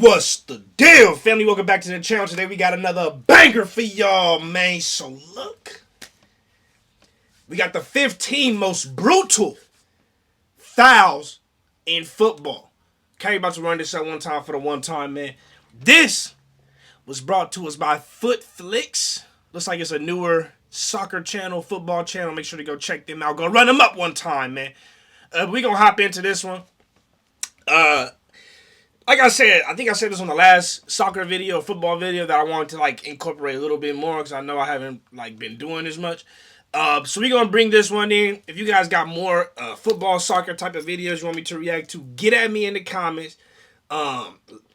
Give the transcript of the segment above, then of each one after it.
What's the deal, family? Welcome back to the channel. Today we got another banger for y'all, man. So look, we got the 15 most brutal fouls in football. Okay, about to run this out one time for the one time, man. This was brought to us by Footflix. Looks like it's a newer soccer channel, football channel. Make sure to go check them out. Go run them up one time, man. We gonna hop into this one. Like I said, I think I said this on the last soccer video, football video, that I wanted to like incorporate a little bit more because I know I haven't like been doing as much. So we're gonna bring this one in. If you guys got more football, soccer type of videos you want me to react to, get at me in the comments.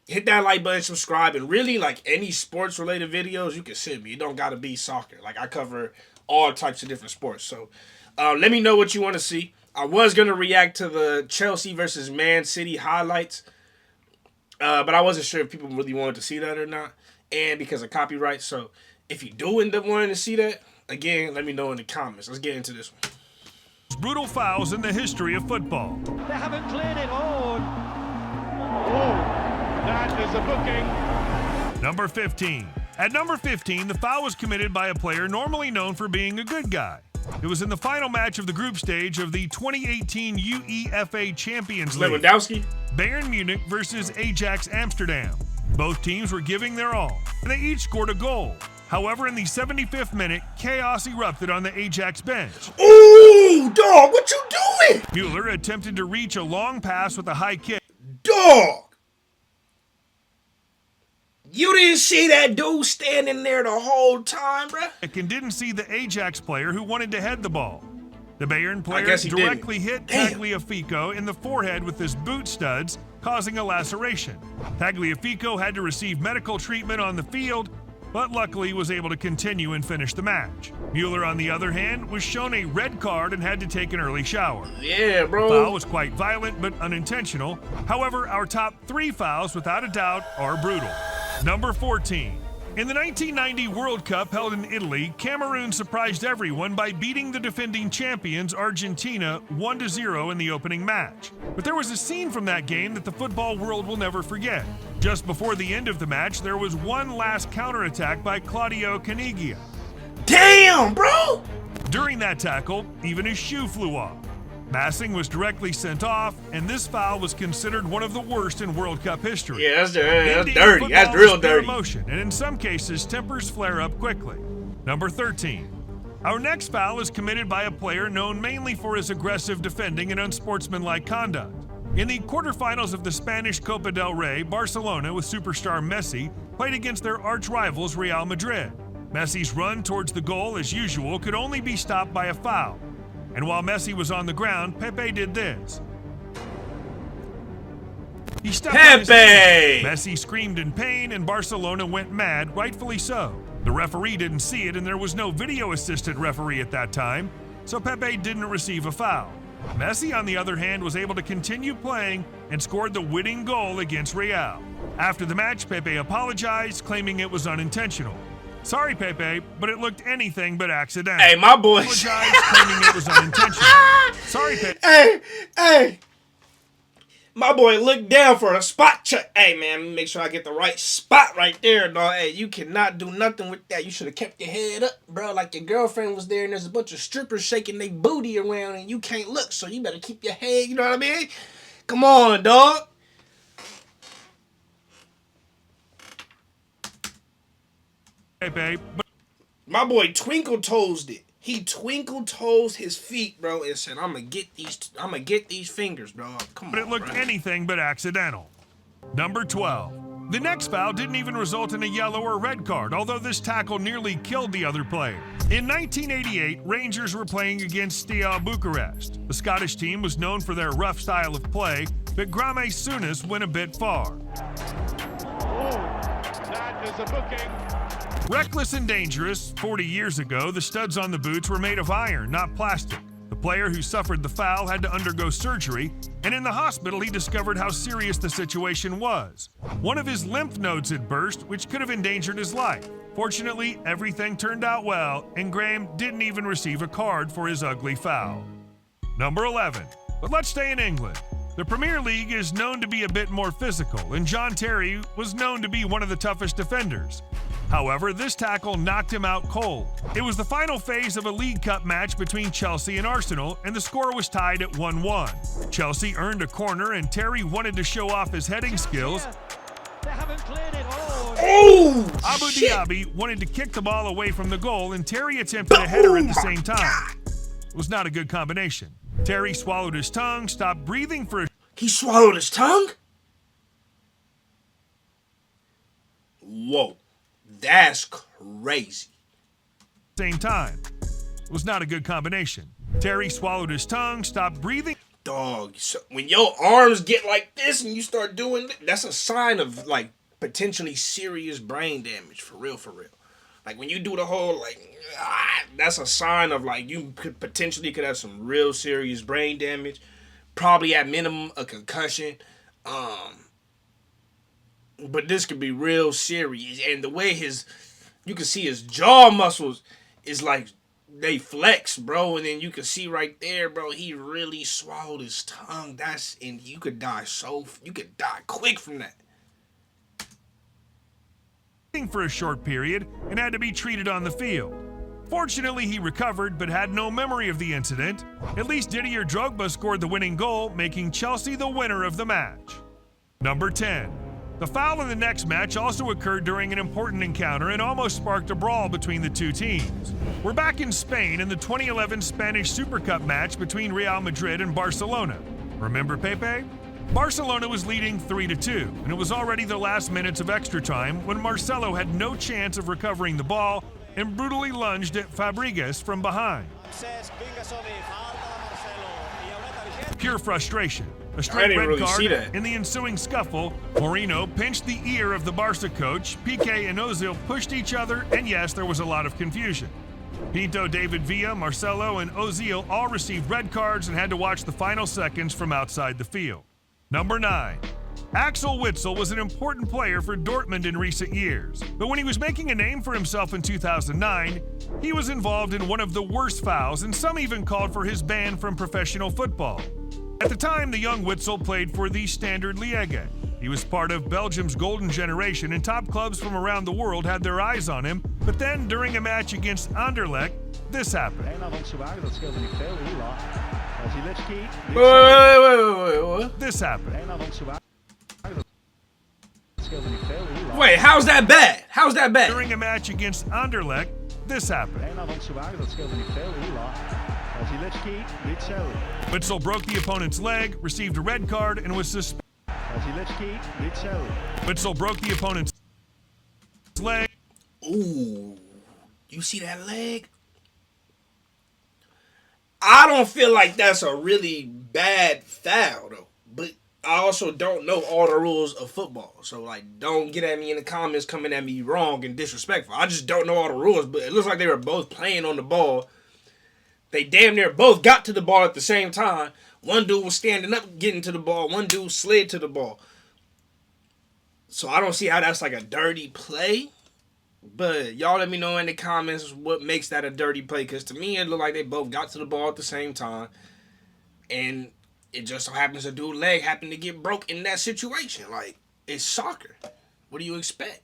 Hit that like button, subscribe, and really like any sports related videos you can send me. It don't gotta be soccer. Like I cover all types of different sports. So let me know what you want to see. I was gonna react to the Chelsea versus Man City highlights. But I wasn't sure if people really wanted to see that or not, and because of copyright. So if you do end up wanting to see that, again, let me know in the comments. Let's get into this one. Brutal fouls in the history of football. They haven't cleared it. Oh, that is a booking. Number 15. At number 15, the foul was committed by a player normally known for being a good guy. It was in the final match of the group stage of the 2018 UEFA Champions League. Lewandowski? Bayern Munich versus Ajax Amsterdam. Both teams were giving their all, and they each scored a goal. However, in the 75th minute, chaos erupted on the Ajax bench. Ooh, dog, what you doing? Mueller attempted to reach a long pass with a high kick. Dog! You didn't see that dude standing there the whole time, bruh? And didn't see the Ajax player who wanted to head the ball. The Bayern player guess he directly didn't. hit Tagliafico in the forehead with his boot studs, causing a laceration. Tagliafico had to receive medical treatment on the field, but luckily was able to continue and finish the match. Mueller, on the other hand, was shown a red card and had to take an early shower. Yeah, bro. The foul was quite violent but unintentional. However, our top 3 fouls, without a doubt, are brutal. Number 14. In the 1990 World Cup held in Italy, Cameroon surprised everyone by beating the defending champions Argentina 1-0 in the opening match. But there was a scene from that game that the football world will never forget. Just before the end of the match, there was one last counterattack by Claudio Caniggia. Damn, bro! During that tackle, even his shoe flew off. Massing was directly sent off, and this foul was considered one of the worst in World Cup history. Yeah, that's dirty. That's real dirty. Emotion, and in some cases, tempers flare up quickly. Number 13. Our next foul is committed by a player known mainly for his aggressive defending and unsportsmanlike conduct. In the quarterfinals of the Spanish Copa del Rey, Barcelona, with superstar Messi, played against their arch-rivals Real Madrid. Messi's run towards the goal, as usual, could only be stopped by a foul. And while Messi was on the ground, Pepe did this. He stepped on his feet. Messi screamed in pain, and Barcelona went mad, rightfully so. The referee didn't see it, and there was no video assistant referee at that time, so Pepe didn't receive a foul. Messi, on the other hand, was able to continue playing and scored the winning goal against Real. After the match, Pepe apologized, claiming it was unintentional. Sorry, Pepe, but it looked anything but accidental. Hey, my boy. Apologized, claiming it was unintentional. Sorry, Pepe. Hey. My boy looked down for a spot check. Hey, man, make sure I get the right spot right there, dog. Hey, you cannot do nothing with that. You should have kept your head up, bro, like your girlfriend was there and there's a bunch of strippers shaking their booty around and you can't look, so you better keep your head, you know what I mean? Come on, dog. Pepe, but my boy twinkle-toesed it. He twinkle-toesed his feet, bro, and said, "I'm gonna get these fingers, bro." Come on, it looked bro. anything but accidental. Number 12. The next foul didn't even result in a yellow or red card, although this tackle nearly killed the other player. In 1988, Rangers were playing against Steaua Bucharest. The Scottish team was known for their rough style of play, but Grame Souness went a bit far. Oh, that is a booking. Reckless and dangerous, 40 years ago, the studs on the boots were made of iron, not plastic. The player who suffered the foul had to undergo surgery, and in the hospital he discovered how serious the situation was. One of his lymph nodes had burst, which could have endangered his life. Fortunately, everything turned out well, and Graham didn't even receive a card for his ugly foul. Number 11. But let's stay in England. The Premier League is known to be a bit more physical, and John Terry was known to be one of the toughest defenders. However, this tackle knocked him out cold. It was the final phase of a League Cup match between Chelsea and Arsenal, and the score was tied at 1-1. Chelsea earned a corner, and Terry wanted to show off his heading skills. They haven't cleared it. Oh, Abu shit. Diaby wanted to kick the ball away from the goal, and Terry attempted a header at the same time. It was not a good combination. Terry swallowed his tongue, stopped breathing for a He swallowed his tongue? Whoa. That's crazy. same time. It was not a good combination. Terry swallowed his tongue, stopped breathing. Dog, so when your arms get like this and you start doing that's a sign of like potentially serious brain damage, for real, for real. Like when you do the whole that's a sign of like you could have some real serious brain damage, probably at minimum a concussion. But this could be real serious, and the way you can see his jaw muscles is like they flex, bro, and then you can see right there, bro, he really swallowed his tongue. And you could die quick from that. For a short period and had to be treated on the field. Fortunately, he recovered but had no memory of the incident. At least Didier Drogba scored the winning goal, making Chelsea the winner of the match. Number 10. The foul in the next match also occurred during an important encounter and almost sparked a brawl between the two teams. We're back in Spain in the 2011 Spanish Super Cup match between Real Madrid and Barcelona. Remember Pepe? Barcelona was leading 3-2, and it was already the last minutes of extra time when Marcelo had no chance of recovering the ball and brutally lunged at Fabregas from behind. Pure frustration. A straight red card. In the ensuing scuffle, Moreno pinched the ear of the Barca coach, Piqué and Ozil pushed each other, and yes, there was a lot of confusion. Pinto, David Villa, Marcelo, and Ozil all received red cards and had to watch the final seconds from outside the field. Number 9. Axel Witsel was an important player for Dortmund in recent years, but when he was making a name for himself in 2009, he was involved in one of the worst fouls, and some even called for his ban from professional football. At the time, the young Witsel played for the Standard Liège. He was part of Belgium's golden generation, and top clubs from around the world had their eyes on him, but then during a match against Anderlecht, this happened. Wait. This happened. Wait, how's that bad? How's that bad? During a match against Anderlecht, this happened. Witsel broke the opponent's leg, received a red card, and was suspended. Witsel broke the opponent's leg. Ooh, you see that leg? I don't feel like that's a really bad foul, though. But I also don't know all the rules of football. So, like, don't get at me in the comments coming at me wrong and disrespectful. I just don't know all the rules. But it looks like they were both playing on the ball. They damn near both got to the ball at the same time. One dude was standing up getting to the ball. One dude slid to the ball. So I don't see how that's like a dirty play. But y'all let me know in the comments what makes that a dirty play. Because to me, it looked like they both got to the ball at the same time. And it just so happens a dude's leg happened to get broke in that situation. Like, it's soccer. What do you expect?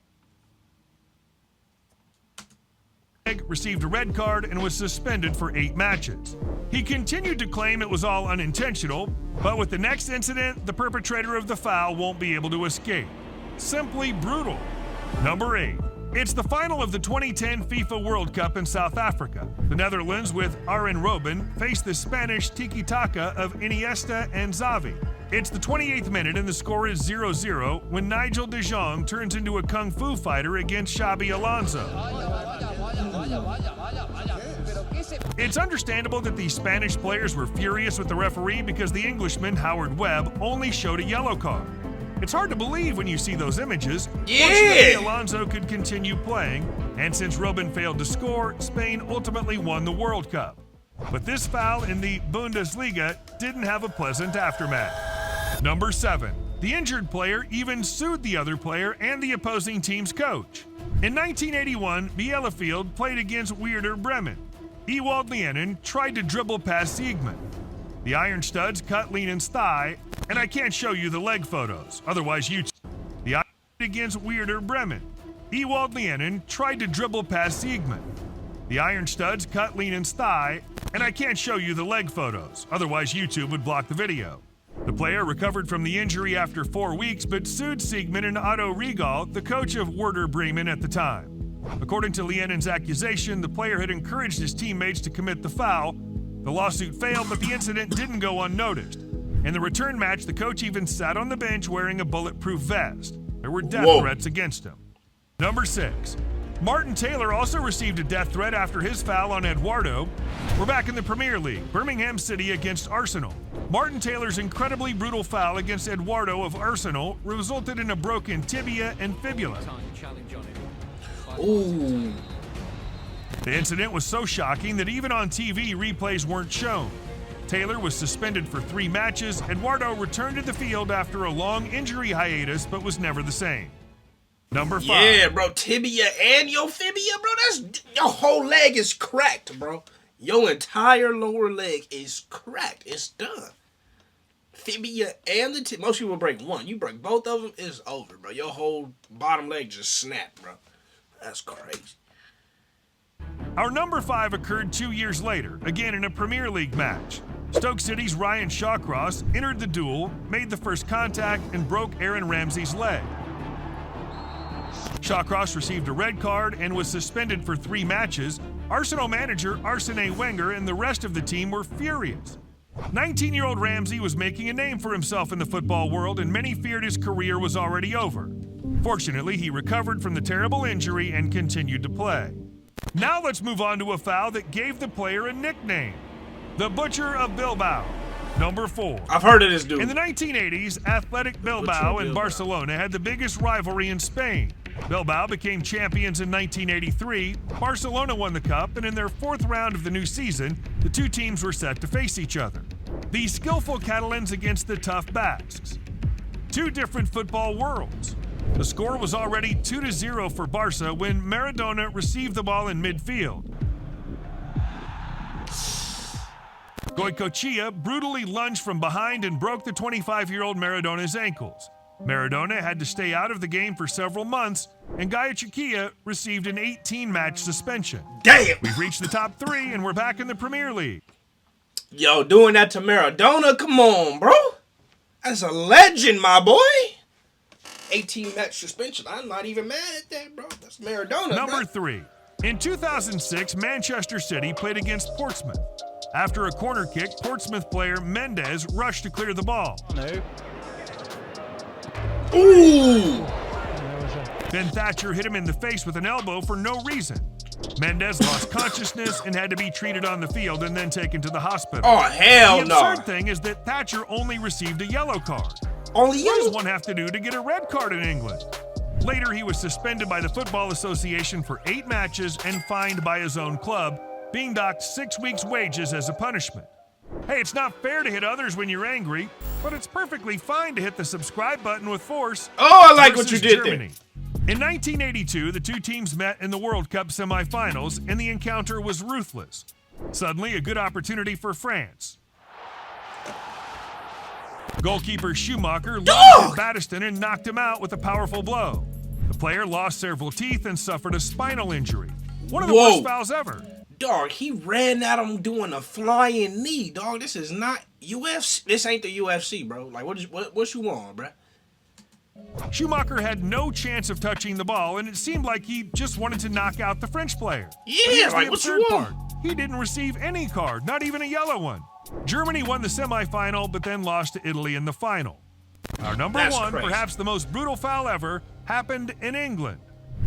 Received a red card and was suspended for 8 matches. He continued to claim it was all unintentional, but with the next incident, the perpetrator of the foul won't be able to escape. Simply brutal. Number 8. It's the final of the 2010 FIFA World Cup in South Africa. The Netherlands, with Arjen Robben, faced the Spanish tiki-taka of Iniesta and Xavi. It's the 28th minute and the score is 0-0 when Nigel de Jong turns into a kung fu fighter against Xabi Alonso. It's understandable that the Spanish players were furious with the referee because the Englishman, Howard Webb, only showed a yellow card. It's hard to believe when you see those images. Fortunately, Alonso could continue playing, and since Robben failed to score, Spain ultimately won the World Cup. But this foul in the Bundesliga didn't have a pleasant aftermath. Number 7. The injured player even sued the other player and the opposing team's coach. In 1981, Bielefeld played against Werder Bremen. Ewald Lienen tried to dribble past Siegmann. The iron studs cut Lehman's thigh, and I can't show you the leg photos, otherwise you. The iron against Werder Bremen. Ewald Lienen tried to dribble past Siegmann. The iron studs cut Lehman's thigh, and I can't show you the leg photos, otherwise YouTube would block the video. The player recovered from the injury after 4 weeks, but sued Siegmann and Otto Regal, the coach of Werder Bremen at the time. According to Lienen's accusation, the player had encouraged his teammates to commit the foul. The lawsuit failed, but the incident didn't go unnoticed. In the return match, the coach even sat on the bench wearing a bulletproof vest. There were death threats against him. Number 6. Martin Taylor also received a death threat after his foul on Eduardo. We're back in the Premier League, Birmingham City against Arsenal. Martin Taylor's incredibly brutal foul against Eduardo of Arsenal resulted in a broken tibia and fibula. Ooh. The incident was so shocking that even on TV, replays weren't shown. Taylor was suspended for 3 matches. Eduardo returned to the field after a long injury hiatus, but was never the same. Number 5. Yeah, bro, tibia and your fibia, bro. That's your whole leg is cracked, bro. Your entire lower leg is cracked. It's done. Fibia and the tibia. Most people break one. You break both of them, it's over, bro. Your whole bottom leg just snapped, bro. That's crazy. Our number 5 occurred 2 years later, again in a Premier League match. Stoke City's Ryan Shawcross entered the duel, made the first contact, and broke Aaron Ramsey's leg. Shawcross received a red card and was suspended for 3 matches. Arsenal manager Arsene Wenger and the rest of the team were furious. 19-year-old Ramsey was making a name for himself in the football world, and many feared his career was already over. Fortunately, he recovered from the terrible injury and continued to play. Now let's move on to a foul that gave the player a nickname. The Butcher of Bilbao. Number 4. I've heard of this dude. In the 1980s, Athletic Bilbao and Barcelona had the biggest rivalry in Spain. Bilbao became champions in 1983, Barcelona won the cup, and in their 4th round of the new season, the 2 teams were set to face each other. The skillful Catalans against the tough Basques. 2 different football worlds. The score was already 2-0 for Barca when Maradona received the ball in midfield. Goicoechea brutally lunged from behind and broke the 25-year-old Maradona's ankles. Maradona had to stay out of the game for several months, and Goicoechea received an 18-match suspension. Damn! We've reached the top 3, and we're back in the Premier League. Yo, doing that to Maradona? Come on, bro. That's a legend, my boy. 18-match suspension. I'm not even mad at that, bro. That's Maradona, Number bro. 3. In 2006, Manchester City played against Portsmouth. After a corner kick, Portsmouth player Mendes rushed to clear the ball. No. Ooh! Ben Thatcher hit him in the face with an elbow for no reason. Mendes lost consciousness and had to be treated on the field and then taken to the hospital. Oh, hell The no. absurd thing is that Thatcher only received a yellow card. Only What does you? one have to do to get a red card in England? Later, he was suspended by the Football Association for 8 matches and fined by his own club, being docked 6 weeks' wages as a punishment. Hey, it's not fair to hit others when you're angry, but it's perfectly fine to hit the subscribe button with force. Oh, I like what you versus did Germany. In 1982, the 2 teams met in the World Cup semifinals, and the encounter was ruthless. Suddenly, a good opportunity for France. Goalkeeper Schumacher lunged at Battiston and knocked him out with a powerful blow. The player lost several teeth and suffered a spinal injury. One of the worst fouls ever. Dog, he ran at him doing a flying knee, dog. This is not UFC. This ain't the UFC, bro. Like, what you want, bro? Schumacher had no chance of touching the ball, and it seemed like he just wanted to knock out the French player. Yeah, But here's like, the what you absurd want? part. He didn't receive any card, not even a yellow one. Germany won the semifinal, but then lost to Italy in the final. Our number That's 1, crazy. perhaps the most brutal foul ever, happened in England.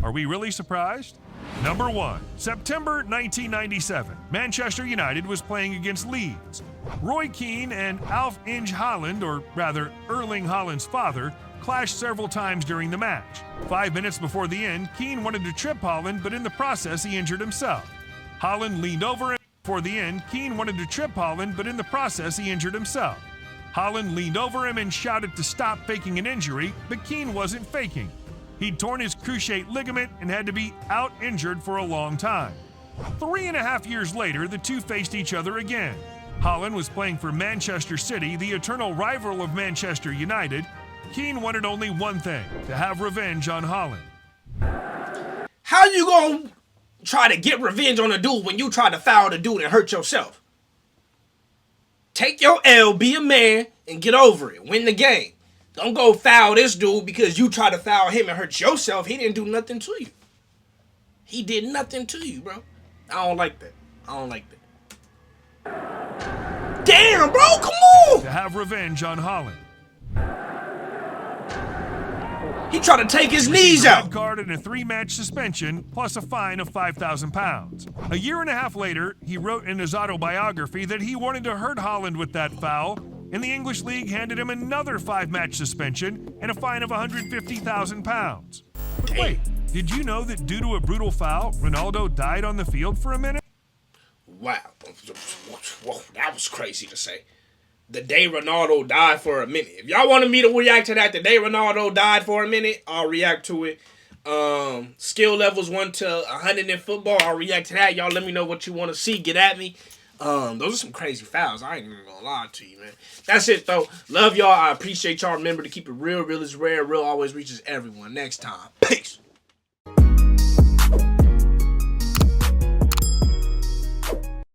Are we really surprised? Number 1, September 1997. Manchester United was playing against Leeds. Roy Keane and Alf Inge Haaland, or rather Erling Haaland's father, clashed several times during the match. 5 minutes before the end, Keane wanted to trip Haaland, but in the process he injured himself. Haaland leaned over him. Before the end, Keane wanted to trip Haaland, but in the process he injured himself. Haaland leaned over him and shouted to stop faking an injury, but Keane wasn't faking. He'd torn his cruciate ligament and had to be out injured for a long time. 3.5 years later, the 2 faced each other again. Holland was playing for Manchester City, the eternal rival of Manchester United. Keane wanted only one thing, to have revenge on Holland. How you gonna try to get revenge on a dude when you try to foul the dude and hurt yourself? Take your L, be a man, and get over it. Win the game. Don't go foul this dude because you try to foul him and hurt yourself. He didn't do nothing to you. He did nothing to you, bro. I don't like that. I don't like that. Damn, bro, come on! To have revenge on Holland. He tried to take his He knees received a out. red card and a 3-match suspension, plus a fine of £5,000. A year and a half later, he wrote in his autobiography that he wanted to hurt Holland with that foul, and the English League handed him another 5-match suspension and a fine of £150,000. But wait, did you know that due to a brutal foul, Ronaldo died on the field for a minute? Wow. Whoa, that was crazy to say. The day Ronaldo died for a minute. If y'all wanted me to react to that, the day Ronaldo died for a minute, I'll react to it. Skill levels 1 to 100 in football, I'll react to that. Y'all let me know what you want to see. Get at me. Those are some crazy fouls. I ain't even gonna lie to you, man. That's it, though. Love y'all. I appreciate y'all. Remember to keep it real. Real is rare. Real always reaches everyone. Next time. Peace.